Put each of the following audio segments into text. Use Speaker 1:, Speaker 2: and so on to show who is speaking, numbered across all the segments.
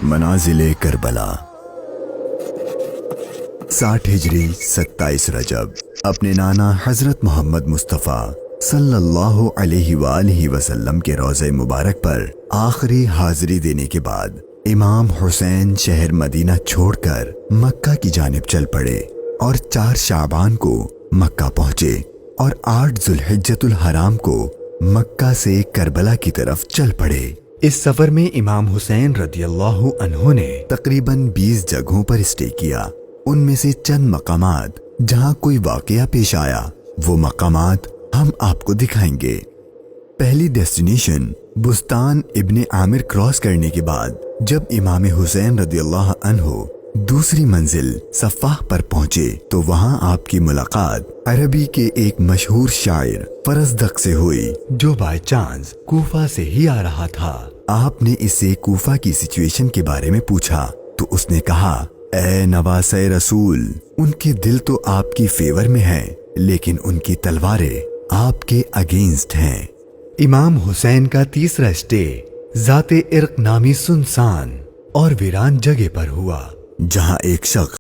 Speaker 1: منازل کربلا 60 ہجری 27 رجب اپنے نانا حضرت محمد مصطفیٰ صلی اللہ علیہ وآلہ وسلم کے روضہ مبارک پر آخری حاضری دینے کے بعد امام حسین شہر مدینہ چھوڑ کر مکہ کی جانب چل پڑے اور 4 شعبان کو مکہ پہنچے اور 8 ذوالحجۃ الحرام کو مکہ سے کربلا کی طرف چل پڑے۔ اس سفر میں امام حسین رضی اللہ عنہ نے تقریباً 20 جگہوں پر اسٹے کیا۔ ان میں سے چند مقامات جہاں کوئی واقعہ پیش آیا وہ مقامات ہم آپ کو دکھائیں گے۔ پہلی ڈیسٹینیشن بستان ابن عامر کراس کرنے کے بعد جب امام حسین رضی اللہ عنہ دوسری منزل صفاح پر پہنچے تو وہاں آپ کی ملاقات عربی کے ایک مشہور شاعر فرزدق سے ہوئی جو بائی چانس کوفہ سے ہی آ رہا تھا۔ آپ نے اس سے کوفہ کی سچویشن کے بارے میں پوچھا تو اس نے کہا، اے نواسۂ رسول، ان کے دل تو آپ کی فیور میں ہیں لیکن ان کی تلواریں آپ کے اگینسٹ ہیں۔ امام حسین کا تیسرا اسٹے ذات عرق نامی سنسان اور ویران جگہ پر ہوا جہاں ایک شخص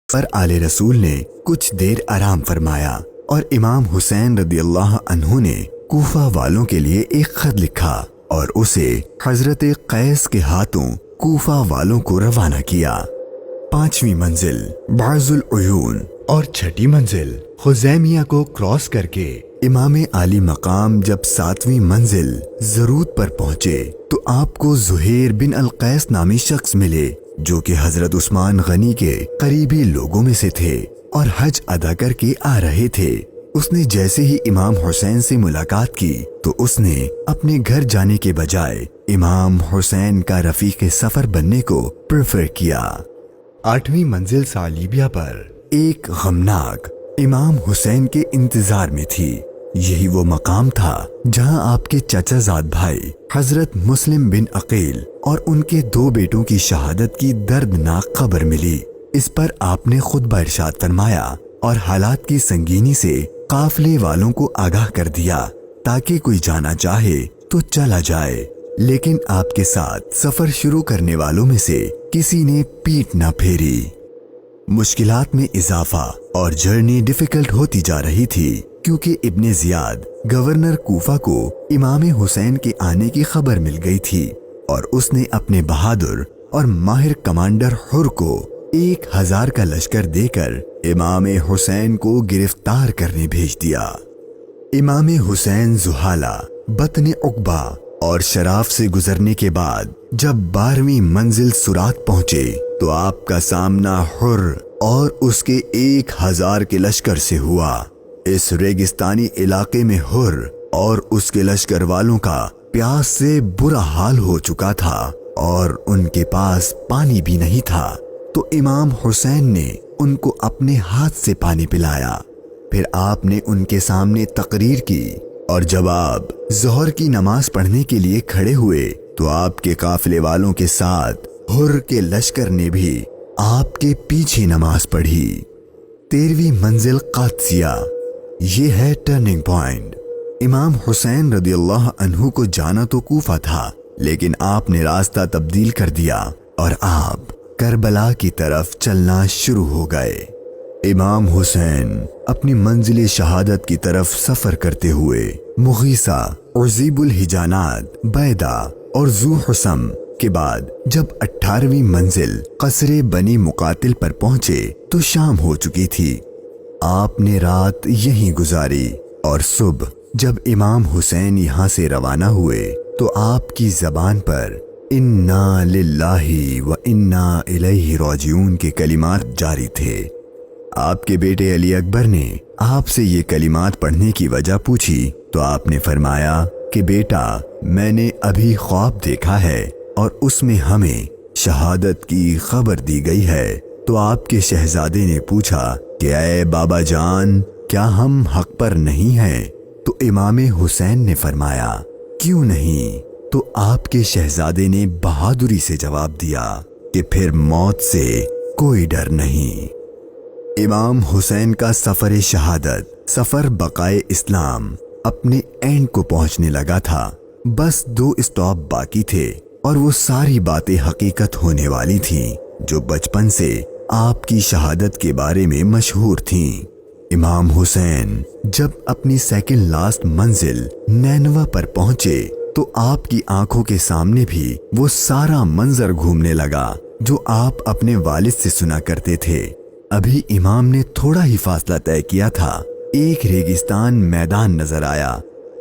Speaker 1: پر آل رسول نے کچھ دیر آرام فرمایا اور امام حسین رضی اللہ عنہ نے کوفہ والوں کے لیے ایک خط لکھا اور اسے حضرت قیس کے ہاتھوں کوفہ والوں کو روانہ کیا۔ 5ویں منزل بعض العیون اور 6ٹھی منزل خزیمیہ کو کراس کر کے امام عالی مقام جب 7ویں منزل زرود پر پہنچے تو آپ کو زہیر بن القیس نامی شخص ملے جو کہ حضرت عثمان غنی کے قریبی لوگوں میں سے تھے اور حج ادا کر کے آ رہے تھے۔ اس نے جیسے ہی امام حسین سے ملاقات کی تو اس نے اپنے گھر جانے کے بجائے امام حسین کا رفیق سفر بننے کو پریفر کیا۔ 8ویں منزل صالیبیہ پر ایک غمناک امام حسین کے انتظار میں تھی۔ یہی وہ مقام تھا جہاں آپ کے چچا زاد بھائی حضرت مسلم بن عقیل اور ان کے 2 بیٹوں کی شہادت کی دردناک خبر ملی۔ اس پر آپ نے خطبہ ارشاد فرمایا اور حالات کی سنگینی سے قافلے والوں کو آگاہ کر دیا تاکہ کوئی جانا چاہے تو چلا جائے، لیکن آپ کے ساتھ سفر شروع کرنے والوں میں سے کسی نے پیٹ نہ پھیری۔ مشکلات میں اضافہ اور جرنی ڈیفیکلٹ ہوتی جا رہی تھی کیونکہ ابن زیاد گورنر کوفہ کو امام حسین کے آنے کی خبر مل گئی تھی اور اس نے اپنے بہادر اور ماہر کمانڈر حر کو 1000 کا لشکر دے کر امام حسین کو گرفتار کرنے بھیج دیا۔ امام حسین زحالہ، بطن عقبہ اور شراف سے گزرنے کے بعد جب 12ویں منزل سرات پہنچے تو آپ کا سامنا حر اور اس کے 1000 کے لشکر سے ہوا۔ اس ریگستانی علاقے میں حر اور اس کے لشکر والوں کا پیاس سے برا حال ہو چکا تھا اور ان کے پاس پانی بھی نہیں تھا، تو امام حسین نے ان کو اپنے ہاتھ سے پانی پلایا۔ پھر آپ نے ان کے سامنے تقریر کی اور جب آپ ظہر کی نماز پڑھنے کے لیے کھڑے ہوئے تو آپ کے قافلے والوں کے ساتھ حر کے لشکر نے بھی آپ کے پیچھے نماز پڑھی۔ 13ویں منزل قادسیہ، یہ ہے ٹرننگ پوائنٹ۔ امام حسین رضی اللہ عنہ کو جانا تو کوفہ تھا لیکن آپ نے راستہ تبدیل کر دیا اور آپ کربلا کی طرف چلنا شروع ہو گئے۔ امام حسین اپنی منزل شہادت کی طرف سفر کرتے ہوئے مغیثہ، عزیب الحجانات، بیدہ اور ذو حسم کے بعد جب 18ویں منزل قصر بنی مقاتل پر پہنچے تو شام ہو چکی تھی۔ آپ نے رات یہیں گزاری اور صبح جب امام حسین یہاں سے روانہ ہوئے تو آپ کی زبان پر انا للہ و انا الیہ راجعون کے کلمات جاری تھے۔ آپ کے بیٹے علی اکبر نے آپ سے یہ کلمات پڑھنے کی وجہ پوچھی تو آپ نے فرمایا کہ بیٹا، میں نے ابھی خواب دیکھا ہے اور اس میں ہمیں شہادت کی خبر دی گئی ہے۔ تو آپ کے شہزادے نے پوچھا کہ اے بابا جان، کیا ہم حق پر نہیں ہیں؟ تو امام حسین نے فرمایا کیوں نہیں؟ تو آپ کے شہزادے نے بہادری سے جواب دیا کہ پھر موت سے کوئی ڈر نہیں۔ امام حسین کا سفر شہادت، سفر بقائے اسلام اپنے اینڈ کو پہنچنے لگا تھا۔ بس 2 اسٹاپ باقی تھے اور وہ ساری باتیں حقیقت ہونے والی تھیں جو بچپن سے آپ کی شہادت کے بارے میں مشہور تھیں۔ امام حسین جب اپنی سیکنڈ لاسٹ منزل نینوا پر پہنچے تو آپ کی آنکھوں کے سامنے بھی وہ سارا منظر گھومنے لگا جو آپ اپنے والد سے سنا کرتے تھے۔ ابھی امام نے تھوڑا ہی فاصلہ طے کیا تھا، ایک ریگستان میدان نظر آیا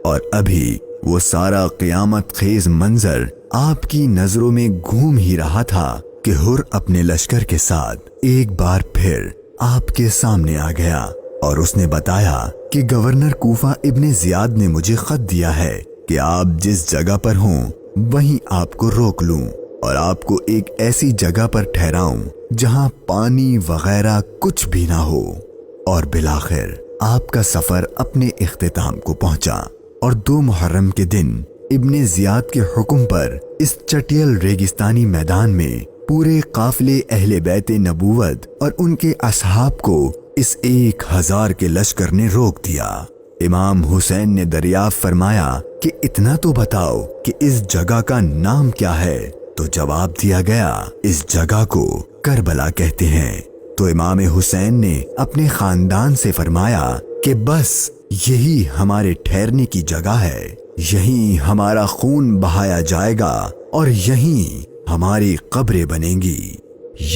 Speaker 1: اور ابھی وہ سارا قیامت خیز منظر آپ کی نظروں میں گھوم ہی رہا تھا کہ ہر اپنے لشکر کے ساتھ ایک بار پھر آپ کے سامنے آ گیا اور اس نے بتایا کہ گورنر کوفہ ابن زیاد نے مجھے خط دیا ہے کہ آپ جس جگہ پر ہوں وہیں آپ کو روک لوں اور آپ کو ایک ایسی جگہ پر ٹھہراؤں جہاں پانی وغیرہ کچھ بھی نہ ہو۔ اور بالآخر آپ کا سفر اپنے اختتام کو پہنچا اور 2 محرم کے دن ابن زیاد کے حکم پر اس چٹیل ریگستانی میدان میں پورے قافلے اہل بیت نبوت اور ان کے اصحاب کو اس 1000 کے لشکر نے روک دیا۔ امام حسین نے دریافت فرمایا کہ اتنا تو بتاؤ کہ اس جگہ کا نام کیا ہے؟ تو جواب دیا گیا اس جگہ کو کربلا کہتے ہیں۔ تو امام حسین نے اپنے خاندان سے فرمایا کہ بس یہی ہمارے ٹھہرنے کی جگہ ہے، یہیں ہمارا خون بہایا جائے گا اور یہیں ہماری قبریں بنیں گی۔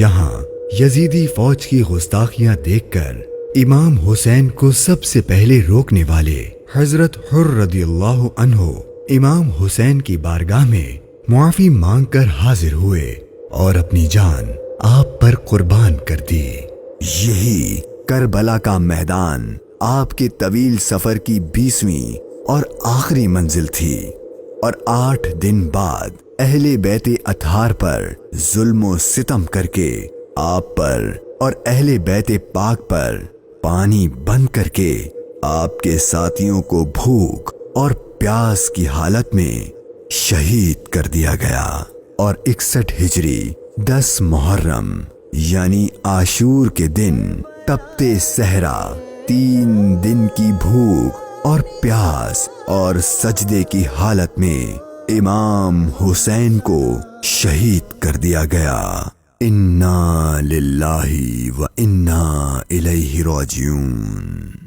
Speaker 1: یہاں یزیدی فوج کی گستاخیاں دیکھ کر امام حسین کو سب سے پہلے روکنے والے حضرت حر رضی اللہ عنہ امام حسین کی بارگاہ میں معافی مانگ کر حاضر ہوئے اور اپنی جان آپ پر قربان کر دی۔ یہی کربلا کا میدان آپ کے طویل سفر کی 20ویں اور آخری منزل تھی، اور 8 دن بعد اہل بیت اطہار پر ظلم و ستم کر کے آپ پر اور اہل بیت پاک پر پانی بند کر کے آپ کے ساتھیوں کو بھوک اور پیاس کی حالت میں شہید کر دیا گیا۔ اور 61 ہجری 10 محرم یعنی عاشور کے دن تپتے صحرا 3 دن کی بھوک اور پیاس اور سجدے کی حالت میں امام حسین کو شہید کر دیا گیا۔ انا للہ و انا الیہ راجعون۔